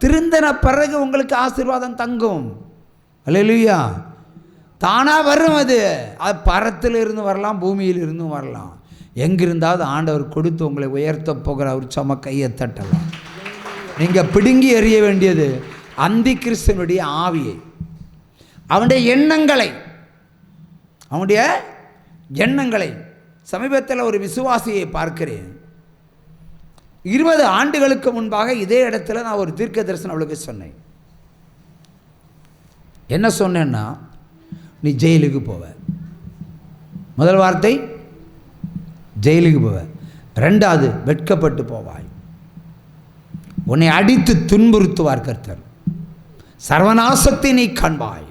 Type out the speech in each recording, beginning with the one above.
திருந்தின பிறகு உங்களுக்கு ஆசீர்வாதம் தங்கும். அல்லேலூயா. தானாக வரும். அது பரத்தில் இருந்து வரலாம், பூமியில் இருந்தும் வரலாம். எங்கிருந்தாவது ஆண்டவர் கொடுத்து உங்களை உயர்த்த போகிற ஒரு சம கையை தட்டலாம். நீங்கள் பிடுங்கி எறிய வேண்டியது அந்தி கிறிஸ்தனுடைய ஆவியை, அவனுடைய எண்ணங்களை. சமீபத்தில் ஒரு விசுவாசியை பார்க்கிறேன். 20 ஆண்டுகளுக்கு முன்பாக இதே இடத்துல நான் ஒரு தீர்க்க தரிசனம் அவளுக்கு சொன்னேன். என்ன சொன்னேன்னா, நீ ஜெயிலுக்கு போவ. முதல் வார்த்தை ஜெயிலுக்கு போவ. 2வது வெட்கப்பட்டு போவாய். உன்னை அடித்து துன்புறுத்துவார் கர்த்தர். சர்வநாசத்தை நீ காண்பாய்.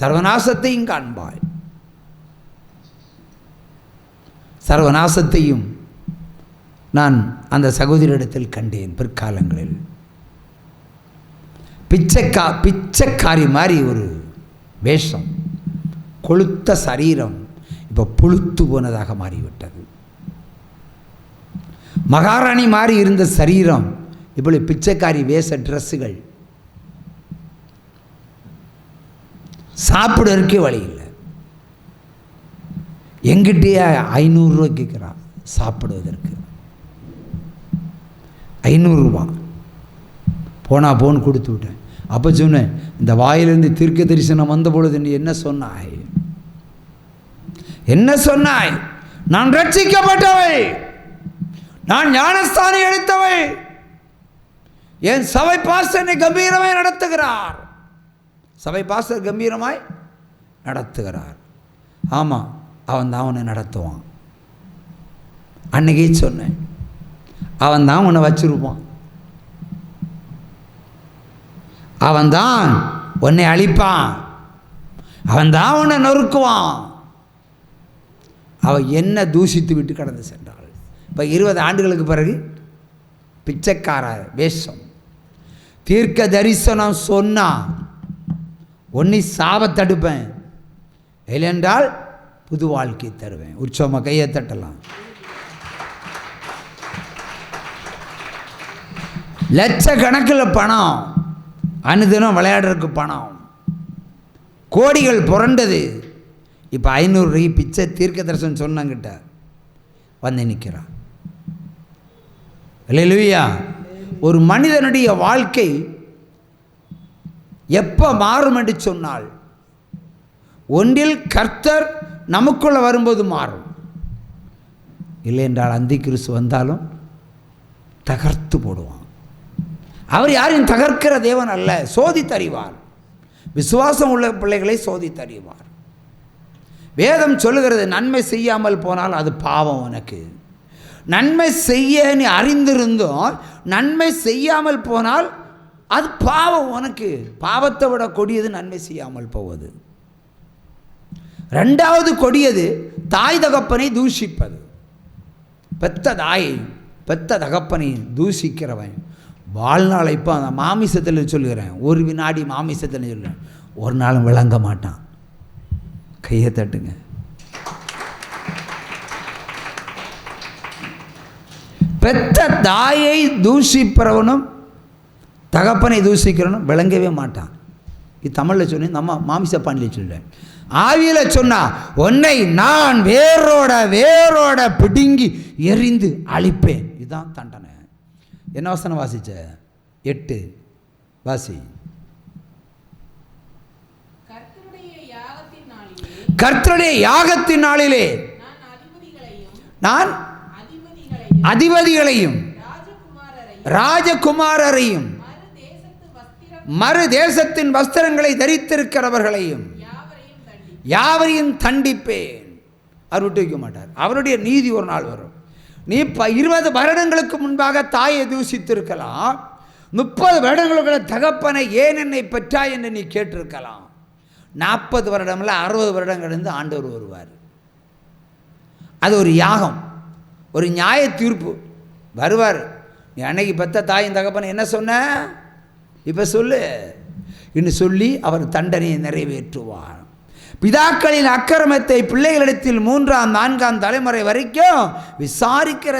சர்வநாசத்தையும் காண்பாய். சர்வநாசத்தையும் நான் அந்த சகோதரியிடத்தில் கண்டேன். பிற்காலங்களில் பிச்சைக்காரி மாதிரி ஒரு வேஷம், கொளுத்த சரீரம் இப்போ புழுத்து போனதாக மாறிவிட்டது. மகாராணி மாதிரி இருந்த சரீரம் இப்படி பிச்சைக்காரி வேஷ ட்ரெஸ்ஸுகள். சாப்பிடுறதுக்கே வழி இல்லை. எங்கிட்டே 500 ரூபா கேட்குறான் சாப்பிடுவதற்கு. 500 ரூபா போன்னு கொடுத்து விட்டேன். அப்போ சொன்னேன், இந்த வாயிலிருந்து தீர்க்க தரிசனம் வந்த பொழுது நீ என்ன சொன்னாய்? நான் ரட்சிக்கப்பட்டவை, நான் ஞானஸ்தானி எடுத்தவை, என் சபை பாஸ்டர் கம்பீரமாய் நடத்துகிறார். சபை பாஸ்டர் கம்பீரமாய் நடத்துகிறார். ஆமாம், அவன் தான் உன்னை நடத்துவான். அன்னைக்கே சொன்னேன், அவன் தான் உன்னை வச்சிருப்பான். அவன் தான் உன்னை அழிப்பான். அவன் தான் உன்னை நொறுக்குவான். அவன் என்ன தூஷித்து விட்டு கடந்து சென்றாள். இப்போ 20 ஆண்டுகளுக்கு பிறகு பிச்சைக்கார வேஷம். தீர்க்க தரிசனம் சொன்னா ஒன்னி சாபத்தடுப்பேன், இல்லையென்றால் புது வாழ்க்கை தருவேன். உற்சவமாக கையை தட்டலாம். லட்சக்கணக்கில் பணம், அனுதினம் விளையாடுறதுக்கு பணம், கோடிகள் புரண்டது. இப்போ 500 ரூபாய்க்கு பிச்சை தீர்க்க தரிசனம் சொன்னாங்கிட்ட வந்து நிற்கிறான். அல்லேலூயா. ஒரு மனிதனுடைய வாழ்க்கை எப்போ மாறும் என்று சொன்னால், ஒன்றில் கர்த்தர் நமக்குள்ள வரும்போது மாறும். இல்லை என்றால் அந்தி கிறிஸ்து வந்தாலும் தகர்த்து போடுவான். அவர் யாரையும் தகர்க்கிற தேவன் அல்ல, சோதித்தறிவார். விசுவாசம் உள்ள பிள்ளைகளை சோதித்தறிவார். வேதம் சொல்லுகிறது, நன்மை செய்யாமல் போனால் அது பாவம் உனக்கு. நன்மை செய்ய நீ அறிந்திருந்தோம், நன்மை செய்யாமல் போனால் அது பாவம் உனக்கு. பாவத்தை விட கொடியது நன்மை செய்யாமல் போவது. 2வது கொடியது தாய் தகப்பனை தூஷிப்பது. பெத்த தகப்பனை தூஷிக்கிறவன் வாழ்நாளை இப்போ அந்த மாமிசத்தில் சொல்லுகிறேன், ஒரு வினாடி மாமிசத்தில் சொல்லுறேன், ஒரு நாளும் விளங்க மாட்டான். கையை தட்டுங்க. பெத்த தாயை தூஷிப்பவனும் தகப்பனை தூஷிக்கிறவனும் விளங்கவே மாட்டான். இது தமிழில் சொன்னேன், நம்ம மாமிச பாண்டியில் சொல்கிறேன். ஆவியில் சொன்னா, உன்னை நான் வேரோட பிடுங்கி எரிந்து அழிப்பேன். இதுதான் தண்டனை. என்ன வசனம் வாசிச்ச? 8 வாசி. கர்த்தருடைய யாகத்தின் நாளிலே நான் அதிபதிகளையும் ராஜகுமாரரையும் மறு தேசத்தின் வஸ்திரங்களை தரித்திருக்கிறவர்களையும் யாவரையும் தண்டிப்பேன். அவர் விட்டு வைக்க மாட்டார். அவருடைய நீதி ஒரு நாள் வரும். நீ 20 வருடங்களுக்கு முன்பாக தாயை தூஷித்திருக்கலாம். 30 வருடங்களுக்கு தகப்பனை ஏன் என்னை பெற்றாய் என்று நீ கேட்டிருக்கலாம். 40 வருடம்ல 60 வருடங்கள் இருந்து ஆண்டவர் வருவார். அது ஒரு யாகம், ஒரு நியாய தீர்ப்பு. வருவார். நீ அன்னைக்கு பெத்த தாயின் தகப்பனை என்ன சொன்ன, இப்போ சொல்லு என்று சொல்லி அவர் தண்டனையை நிறைவேற்றுவார். பிதாக்களின் அக்கிரமத்தை பிள்ளைகளிடத்தில் 3ஆம் 4ஆம் தலைமுறை வரைக்கும் விசாரிக்கிற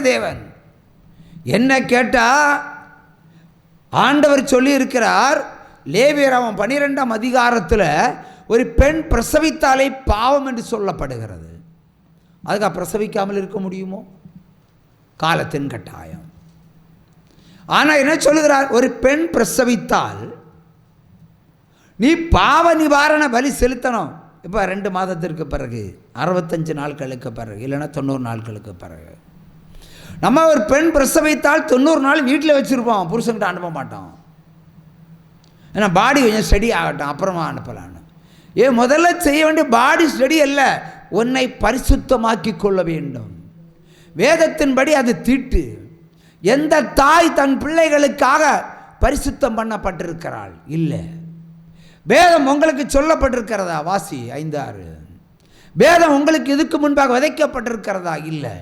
தேவன். என்ன கேட்டால் ஆண்டவர் சொல்லி இருக்கிறார், லேவியராகமம் 12ஆம் அதிகாரத்தில் ஒரு பெண் பிரசவித்தாலே பாவம் என்று சொல்லப்படுகிறது. அதுக்காக பிரசவிக்காமல் இருக்க முடியுமோ? காலத்தின் கட்டாயம். ஆனால் என்ன சொல்லுகிறார், ஒரு பெண் பிரசவித்தால் நீ பாவ நிவாரண பலி செலுத்தணும். இப்போ 2 மாதத்திற்கு பிறகு, 65 நாட்களுக்கு பிறகு, இல்லைன்னா 90 நாட்களுக்கு பிறகு. நம்ம ஒரு பெண் பிரசவித்தால் 90 நாள் வீட்டில் வச்சுருப்போம், புருஷன்கிட்ட அனுப்ப மாட்டோம். ஏன்னா பாடி கொஞ்சம் ஸ்டடி ஆகட்டும், அப்புறமா அனுப்பலான்னு. முதல்ல செய்ய வேண்டிய பாடி ஸ்டடி அல்ல, உன்னை பரிசுத்தமாக்கி கொள்ள வேண்டும். வேதத்தின்படி அது தீட்டு. எந்த தாய் தன் பிள்ளைகளுக்காக பரிசுத்தம் பண்ணப்பட்டிருக்கிறாள்? இல்லை. வேதம் உங்களுக்கு சொல்லப்பட்டிருக்கிறதா? வாசி 5:6. வேதம் உங்களுக்கு இதுக்கு முன்பாக விதைக்கப்பட்டிருக்கிறதா? இல்லை.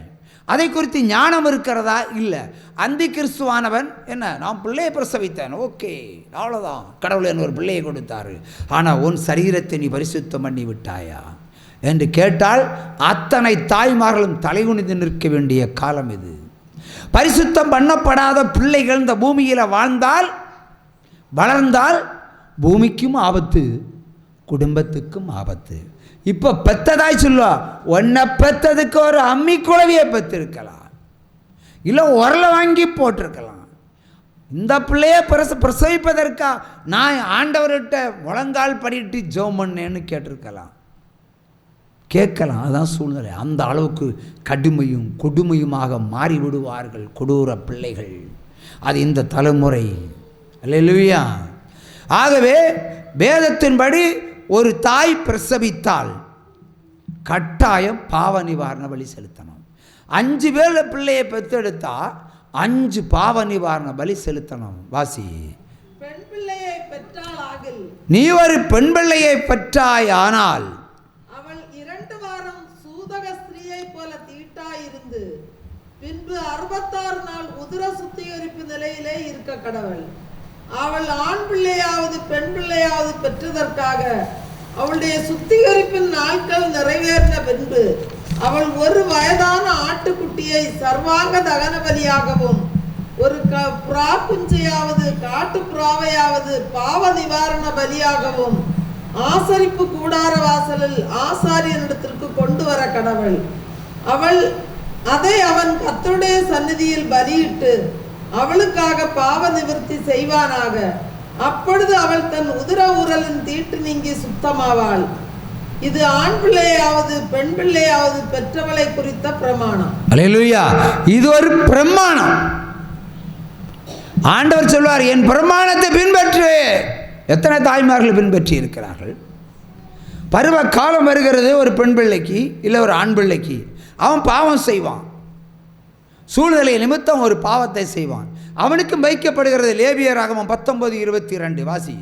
அதை குறித்து ஞானம் இருக்கிறதா? இல்லை. அந்தி கிறிஸ்துவானவன் என்ன, நான் பிள்ளையை பிரசவித்தேன், ஓகே, அவ்வளோதான், கடவுள் என்ன ஒரு பிள்ளையை கொடுத்தாரு, ஆனால் உன் சரீரத்தை நீ பரிசுத்தம் பண்ணி விட்டாயா என்று கேட்டால் அத்தனை தாய்மார்களும் தலைகுனிந்து நிற்க வேண்டிய காலம் இது. பரிசுத்தம் பண்ணப்படாத பிள்ளைகள் இந்த பூமியில் வாழ்ந்தால், வளர்ந்தால் பூமிக்கும் ஆபத்து, குடும்பத்துக்கும் ஆபத்து. இப்போ பெத்ததாய் சொல்லுவா, ஒன்றை பெத்ததுக்கு ஒரு அம்மி குழவியை பெற்றிருக்கலாம், இல்லை உரலை வாங்கி போட்டிருக்கலாம். இந்த பிள்ளையை பிரசவிப்பதற்கா நான் ஆண்டவர்கிட்ட முழங்கால் படிட்டு ஜெபம் பண்ணேன்னு கேட்டிருக்கலாம், கேட்கலாம். அதுதான் சூழ்நிலை. அந்த அளவுக்கு கடுமையும் கொடுமையுமாக மாறிவிடுவார்கள் கொடூர பிள்ளைகள். அது இந்த தலைமுறை. அல்லேலூயா. ஆகவே வேதத்தின்படி ஒரு தாய் பிரசவித்தால் கட்டாயம் பாவ நிவாரண பலி செலுத்தணும். 5 பேர் பிள்ளையை பெற்றெடுத்தா 5 பாவ நிவாரண பலி செலுத்தணும். வாசி. நீ ஒரு பெண் பிள்ளையை பெற்றாய், ஆனால் அவள் 2 வாரம் சூதக ஸ்திரீயை போல தீட்டாயிருந்து பின்பு 66 நாள் உதிர சுத்திகரிப்பு நிலையிலே இருக்க கடவுள். அவள் ஆண் பிள்ளையாவது பெண் பிள்ளையாவது பெற்றதற்காக அவளுடைய சுத்திகரிப்பின் நாட்கள் நிறைவேறின பின்பு அவள் ஒரு வயதான ஆட்டுக்குட்டியை சர்வாங்க தகன பலியாகவும் ஒரு புறா குஞ்சையாவது காட்டு புறாவையாவது பாவ நிவாரண பலியாகவும் ஆசரிப்பு கூடார வாசலில் ஆசாரியனிடத்திற்கு கொண்டு வர கடவுள். அதை அவன் கர்த்தருடைய சந்நிதியில் பலியிட்டு அவளுக்காக பாவ நிவர்த்தி செய்வானாக. அப்பொழுது அவள் தன் உதிர ஊரலின் தீட்டு நீங்கி சுத்தமாவாள். இது ஆண் பிள்ளையாவது பெண் பிள்ளையாவது பெற்றவளை குறித்த பிரமாணம். அல்லேலூயா. இது ஒரு பிரமாணம். ஆண்டவர் சொல்வார், என் பிரமாணத்தை பின்பற்று. எத்தனை தாய்மார்கள் பின்பற்றி இருக்கிறார்கள்? பருவ காலம் வருகிறது ஒரு பெண் பிள்ளைக்கு, இல்லை ஒரு ஆண் பிள்ளைக்கு. அவன் பாவம் செய்வான், சூழ்நிலை நிமித்தம் ஒரு பாவத்தை செய்வான். அவனுக்கு வைக்கப்படுகிறது லேவியராகமம் 19:22. வாசி.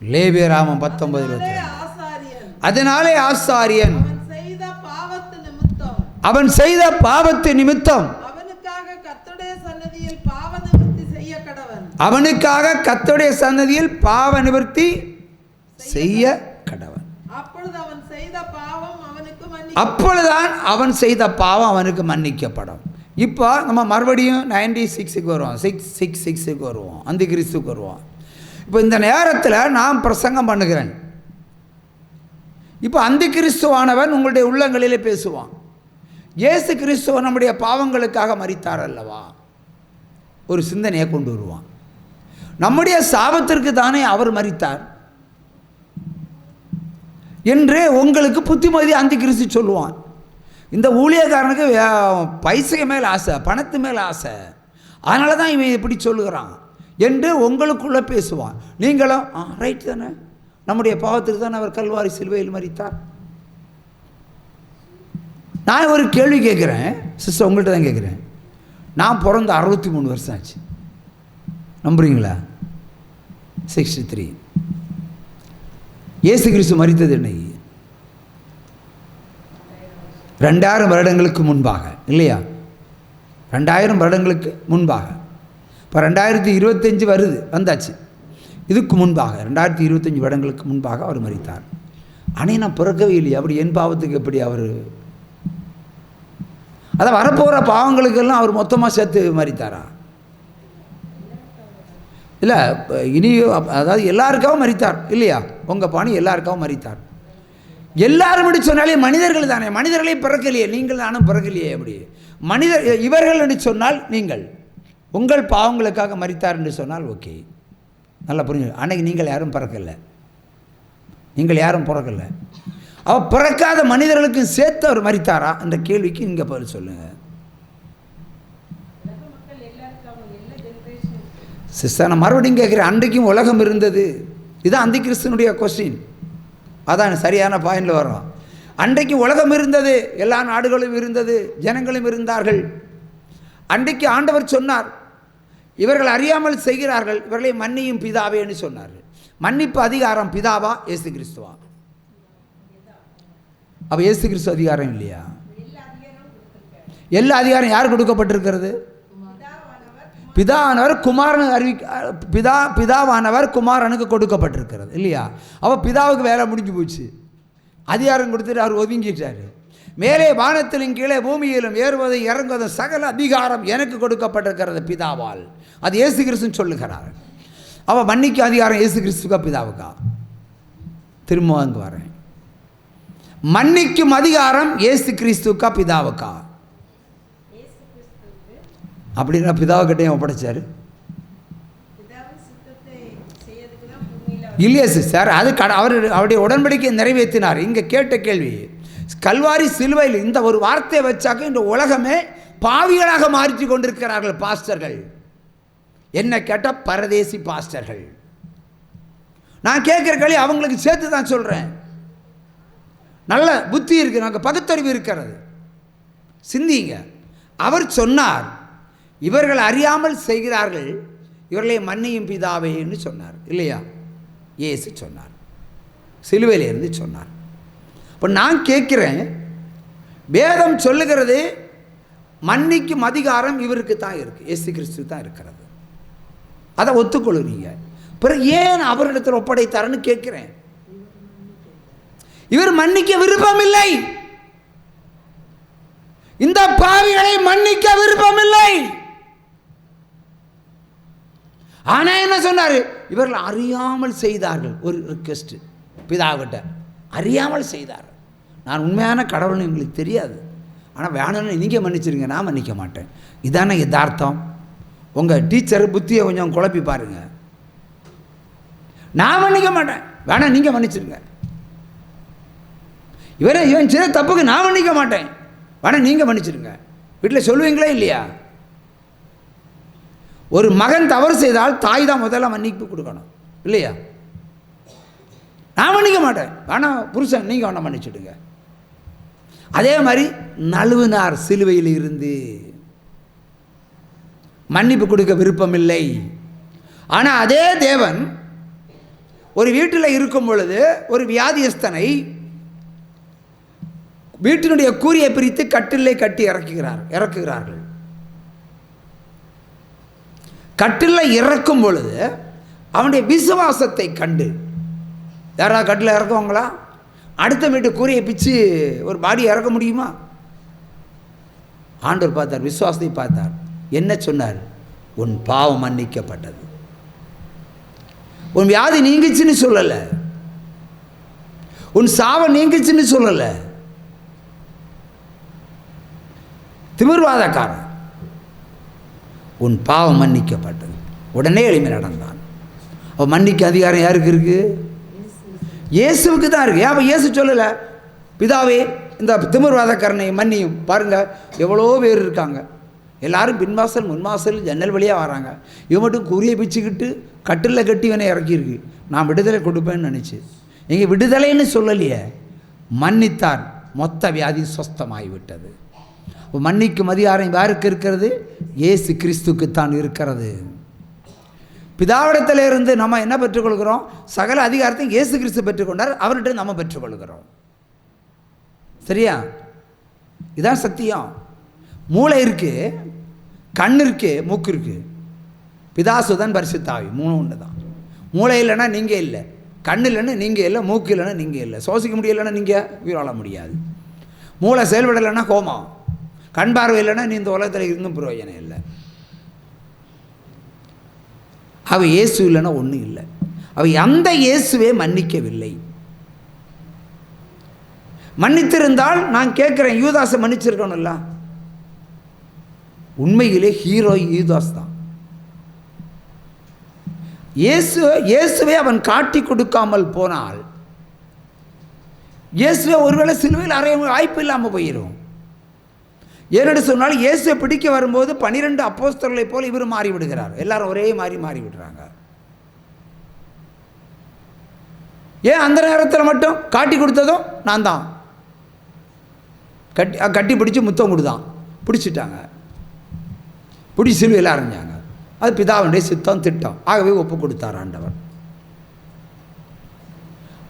லேவியராகமம் 19:22. அதனாலே ஆசாரியன் அவன் செய்த பாவத்து நிமித்தம் அவனுக்காக கர்த்தருடைய சன்னதியில் பாவ நிவர்த்தி செய்ய கடவன். அப்பொழுதுதான் அவன் செய்த பாவம் அவனுக்கு மன்னிக்கப்படும். இப்போ நம்ம மறுபடியும் 96க்கு வருவோம், 666க்கு வருவோம், அந்த கிறிஸ்துக்கு வருவோம். இப்போ இந்த நேரத்தில் நான் பிரசங்கம் பண்ணுகிறேன். இப்போ அந்த கிறிஸ்துவானவன் உங்களுடைய உள்ளங்களிலே பேசுவான். இயேசு கிறிஸ்துவ நம்முடைய பாவங்களுக்காக மரித்தார் அல்லவா, ஒரு சிந்தனையை கொண்டு வருவான். நம்முடைய சாபத்திற்கு தானே அவர் மரித்தார் என்று உங்களுக்கு புத்திமதி அந்த கிறிஸ்து சொல்லுவான். இந்த ஊழியக்காரனுக்கு பைசை மேல் ஆசை, பணத்து மேல் ஆசை, அதனால தான் இவன் இப்படி சொல்லுகிறான் என்று உங்களுக்குள்ளே பேசுவான். நீங்களும் ரைட் தானே, நம்முடைய பாவத்துக்கு தானே அவர் கல்வாரி சிலுவையில் மரித்தார். நான் ஒரு கேள்வி கேட்குறேன் சிஸ்டர், உங்கள்கிட்ட தான் கேட்குறேன். நான் பிறந்த 63 வருஷம் ஆச்சு, நம்புறீங்களா? 63. இயேசு கிறிஸ்து மரித்தது என்னைக்கு? 2000 வருடங்களுக்கு முன்பாக, இல்லையா? 2000 வருடங்களுக்கு முன்பாக. இப்போ 2025 வருது, வந்தாச்சு. இதுக்கு முன்பாக 2025 வருடங்களுக்கு முன்பாக அவர் மரித்தார். ஆனால் நான் பிறக்கவே இல்லையா? அப்படி என் பாவத்துக்கு எப்படி அவர்? அதை வரப்போகிற பாவங்களுக்கெல்லாம் அவர் மொத்தமாக சேர்த்து மரித்தாரா? இல்லை, இனி அதாவது எல்லாருக்காகவும் மரித்தார் இல்லையா? உங்கள் பாணி எல்லாருக்காகவும் மரித்தார். எல்லாரும் அப்படி சொன்னாலே மனிதர்கள் தானே, மனிதர்களே பிறக்கலையே, நீங்கள் நானும் பிறக்கலையே. அப்படி மனிதர் இவர்கள் என்று சொன்னால் நீங்கள் உங்கள் பாவங்களுக்காக மரித்தார் என்று சொன்னால் ஓகே, நல்லா புரிஞ்சு. அன்னைக்கு நீங்கள் யாரும் பிறக்கலை, நீங்கள் யாரும் பிறக்கலை. அவர் பிறக்காத மனிதர்களுக்கு சேர்த்து அவர் மரித்தாரா என்ற கேள்விக்கு நீங்கள் பதில் சொல்லுங்கள் சிஸ்டர். நான் மறுபடியும் கேட்குறேன், அன்றைக்கும் உலகம் இருந்தது. இதுதான் அந்தி கிறிஸ்துனுடைய கொஸ்டின், அதான் சரியான பாயிண்டில் வரும். அன்றைக்கு உலகம் இருந்தது, எல்லா நாடுகளும் இருந்தது, ஜனங்களும் இருந்தார்கள். அன்றைக்கு ஆண்டவர் சொன்னார், இவர்கள் அறியாமல் செய்கிறார்கள், இவர்களை மன்னியும் பிதாவேன்னு சொன்னார். மன்னிப்பு அதிகாரம் பிதாவா இயேசு கிறிஸ்துவா? அப்போ இயேசு கிறிஸ்து அதிகாரம் இல்லையா? எல்லா அதிகாரம் யார் கொடுக்கப்பட்டிருக்கிறது? பிதாவானவர் குமாரனுக்கு பிதாவானவர் குமாரனுக்கு கொடுக்கப்பட்டிருக்கிறது இல்லையா? அப்போ பிதாவுக்கு வேலை முடிஞ்சு போச்சு, அதிகாரம் கொடுத்துட்டு அவர் ஒதுங்கிட்டார். மேலே வானத்திலும் கீழே பூமியிலும் ஏறுவதும் இறங்குவதும் சகல அதிகாரம் எனக்கு கொடுக்கப்பட்டிருக்கிறது பிதாவால். அது இயேசு கிறிஸ்துன்னு சொல்லுகிறார். அவ மன்னிக்கு அதிகாரம் இயேசு கிறிஸ்துக்கா பிதாவுக்கா? திரும்ப அங்கே வரேன். மன்னிக்கும் அதிகாரம் இயேசு கிறிஸ்துக்கா பிதாவுக்கா? அப்படின்னா பிதாவுக்கிட்டையும் ஒப்படைச்சார் இல்லையா சிஸ்டர்? அது அவருடைய உடன்படிக்கை நிறைவேற்றினார். இங்கே கேட்ட கேள்வி, கல்வாரி சிலுவையில் இந்த ஒரு வார்த்தையை வச்சாக்க இந்த உலகமே பாவிகளாக மாற்றி கொண்டிருக்கிறார்கள் பாஸ்டர்கள். என்ன கேட்டால் பரதேசி பாஸ்டர்கள். நான் கேட்குற கேள்வி அவங்களுக்கு சேர்த்து தான் சொல்கிறேன். நல்ல புத்தி இருக்குது, நமக்கு பகுத்தறிவு இருக்கிறது, சிந்திங்க. அவர் சொன்னார், இவர்கள் அறியாமல் செய்கிறார்கள், இவர்களை மன்னியும் பிதாவேன்னு சொன்னார் இல்லையா? இயேசு சொன்னார், சிலுவையிலிருந்து சொன்னார். இப்போ நான் கேட்குறேன், வேதம் சொல்லுகிறது மன்னிக்கும் அதிகாரம் இவருக்கு தான் இருக்குது, இயேசு கிறிஸ்து தான் இருக்கிறது. அதை ஒத்துக்கொள்ளுறீங்க, பிறகு ஏன் அவரிடத்தில் ஒப்படைத்தாருன்னு கேட்குறேன். இவர் மன்னிக்க விருப்பமில்லை, இந்த பாவிகளை மன்னிக்க விருப்பமில்லை. ஆனா என்ன சொன்னார்? இவர்கள் அறியாமல் செய்தார்கள். ஒரு ரிக்வெஸ்ட் பிதாவிட்ட, அறியாமல் செய்தார். நான் உண்மையான கடவுள்னு எங்களுக்கு தெரியாது, ஆனால் வேணும்னு நீங்கள் மன்னிச்சிருங்க, நான் மன்னிக்க மாட்டேன். இதானே யதார்த்தம். உங்கள் டீச்சர் புத்தியை கொஞ்சம் குழப்பி பாருங்க. நான் மன்னிக்க மாட்டேன், வேணாம் நீங்கள் மன்னிச்சிருங்க. இவன் சின்ன தப்புக்கு நான் மன்னிக்க மாட்டேன், வேணா நீங்கள் மன்னிச்சிருங்க. வீட்டில் சொல்லுவீங்களே இல்லையா? ஒரு மகன் தவறு செய்தால் தாய் தான் முதல்ல மன்னிப்பு கொடுக்கணும் இல்லையா? நான் மன்னிக்க மாட்டேன், வேணா புருஷன் நீங்கள் வேணா மன்னிச்சுடுங்க. அதே மாதிரி நழுவினார் சிலுவையில் இருந்து, மன்னிப்பு கொடுக்க விருப்பமில்லை. ஆனால் அதே தேவன் ஒரு வீட்டில் இருக்கும் பொழுது ஒரு வியாதியஸ்தனை வீட்டினுடைய கூரியை பிரித்து கட்டிலே கட்டி இறக்குகிறார்கள். கட்டில் இறக்கும் பொழுது அவனுடைய விசுவாசத்தை கண்டு, யாராவது கட்டில் இறக்குவாங்களா? அடுத்த வீட்டு கூரையை பிச்சு ஒரு பாடியை இறக்க முடியுமா? ஆண்டவர் பார்த்தார், விசுவாசத்தை பார்த்தார். என்ன சொன்னார்? உன் பாவம் மன்னிக்கப்பட்டது, உன் வியாதி நீங்கிச்சுன்னு சொல்லலை, உன் சாவம் நீங்கிச்சுன்னு சொல்லலை. திமிர்வாதக்காரன், உன் பாவம் மன்னிக்கப்பட்டது. உடனே எளிமை நடந்தான். அவன் மன்னிக்க அதிகாரம் யாருக்கு இருக்கு? இயேசுவுக்கு தான் இருக்கு. அப்போ இயேசு சொல்லலை, பிதாவே இந்த திமிர்வாதக்காரனை மன்னியும். பாருங்கள் எவ்வளோ பேர் இருக்காங்க, எல்லாரும் பின்வாசல் முன்வாசல் ஜன்னல் வழியாக வராங்க. இவன் மட்டும் குறியை பிச்சுக்கிட்டு கட்டில் கட்டி இவனை இறக்கியிருக்கு. நான் விடுதலை கொடுப்பேன்னு நினச்சி, எங்கள் விடுதலைன்னு சொல்லலையே, மன்னித்தார், மொத்த வியாதி சொஸ்தமாகிவிட்டது. மன்னிக்கும் அதிகாரம் யாருக்கு இருக்கிறது? இயேசு கிறிஸ்துக்குத்தான் இருக்கிறது. பிதாவிடத்தில் இருந்து நம்ம என்ன பெற்றுக்கொள்கிறோம்? சகல அதிகாரத்தை இயேசு கிறிஸ்து பெற்றுக்கொண்டார், அவர்கிட்ட நம்ம பெற்றுக்கொள்கிறோம். சரியா? இதான் சத்தியம். மூளை இருக்கு, கண் இருக்கு, மூக்கு இருக்கு. பிதாசுதன் பரிசுத்தாவி மூணு ஒன்று தான். மூளை இல்லைன்னா நீங்கள் இல்லை, கண் இல்லைன்னு நீங்கள் இல்லை, மூக்கு இல்லைன்னா நீங்கள் இல்லை, சுவாசிக்க முடியலைன்னா நீங்கள் உயிர் வாழ முடியாது. மூளை செயல்படலைன்னா கோமா, கண் பார்வை இல்லைன்னா நீ இந்த உலகத்தில் இருந்தும் பிரயோஜனம் இல்லை. அவ இயேசு இல்லைன்னா ஒன்றும் இல்லை. அவ அந்த இயேசுவே மன்னிக்கவில்லை. மன்னித்திருந்தால் நான் கேட்குறேன், யூதாஸை மன்னிச்சிருக்கணும்ல? உண்மையிலே ஹீரோ யூதாஸ் தான். இயேசுவே அவன் காட்டி கொடுக்காமல் போனால் இயேசுவே ஒருவேளை சிலுவையில் அறைய வாய்ப்பு இல்லாமல் போயிடும். ஏனென்று சொன்னால் இயேசுவை பிடிக்க வரும்போது 12 அப்போஸ்தலர்களை போல் இவர் மாறிவிடுகிறார். எல்லாரும் ஒரே மாதிரி மாறிவிடுறாங்க. ஏன் அந்த நேரத்தில் மட்டும் காட்டி கொடுத்ததும் நான் தான். கட்டி பிடிச்சி முத்தம் கொடுத்தான், பிடிச்சிட்டாங்க, பிடிச்சி சிலுவையில் அரைஞ்சாங்க. அது பிதாவுடைய சித்தம், திட்டம். ஆகவே ஒப்பு கொடுத்தார் ஆண்டவர்.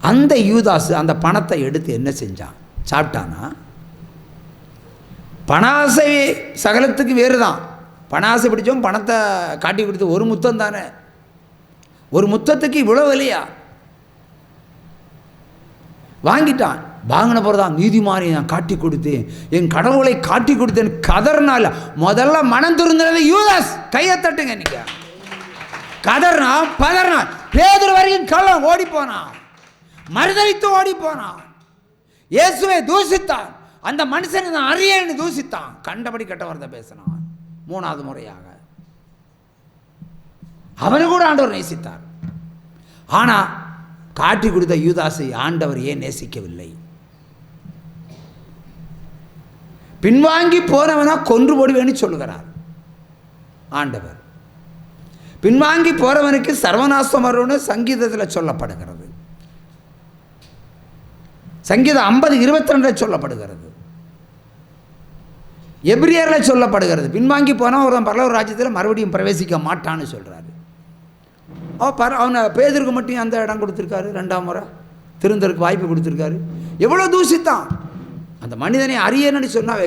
அந்த யூதாசு அந்த பணத்தை எடுத்து என்ன செஞ்சான்? சாப்பிட்டானா? பணாசை சகலத்துக்கு வேறு தான். பணாசை பிடிச்சோம், பணத்தை காட்டி கொடுத்து ஒரு முத்தம் தானே. ஒரு முத்தத்துக்கு இவ்வளோ விலையா? வாங்கிட்டான். வாங்கின பிறகு தான் நீதிமானை நான் காட்டி கொடுத்தேன், என் கடவுளை காட்டி கொடுத்தேன் கதர்னால. முதல்ல மனம் திருந்தது யூதாஸ். கையை தட்டுங்க நீங்க. கதர்னா பதர்னா. பேதுரு வரைக்கும் கள்ளம் ஓடி போனான், மறுதலித்து ஓடி போனான். இயேசுவை தூசித்தான். அந்த மனுஷனை நான் அறியேன்னு தூசித்தான். கண்டபடி கெட்ட வார்த்தை பேசினான் 3வது முறையாக. அவனை கூட ஆண்டவர் நேசித்தார். ஆனால் காட்டி கொடுத்த யூதாசை ஆண்டவர் ஏன் நேசிக்கவில்லை? பின்வாங்கி போனவனா கொன்று போடுவேன்னு சொல்லுகிறார் ஆண்டவர். பின்வாங்கி போறவனுக்கு சர்வநாசம் வரும்னு சங்கீதத்தில் சொல்லப்படுகிறது. சங்கீதம் 50:22 சொல்லப்படுகிறது. எபிரியரில் சொல்லப்படுகிறது. பின்வாங்கி போனால் ஒருவன் பரலோக ராஜ்யத்தில் மறுபடியும் பிரவேசிக்க மாட்டான்னு சொல்கிறாரு. அவனை பேதருக்கு மட்டும் அந்த இடம் கொடுத்துருக்காரு. 2ஆம் முறை திருந்தருக்கு வாய்ப்பு கொடுத்துருக்காரு. எவ்வளோ தூசித்தான். அந்த மனிதனை அறியணும்னு சொன்னால்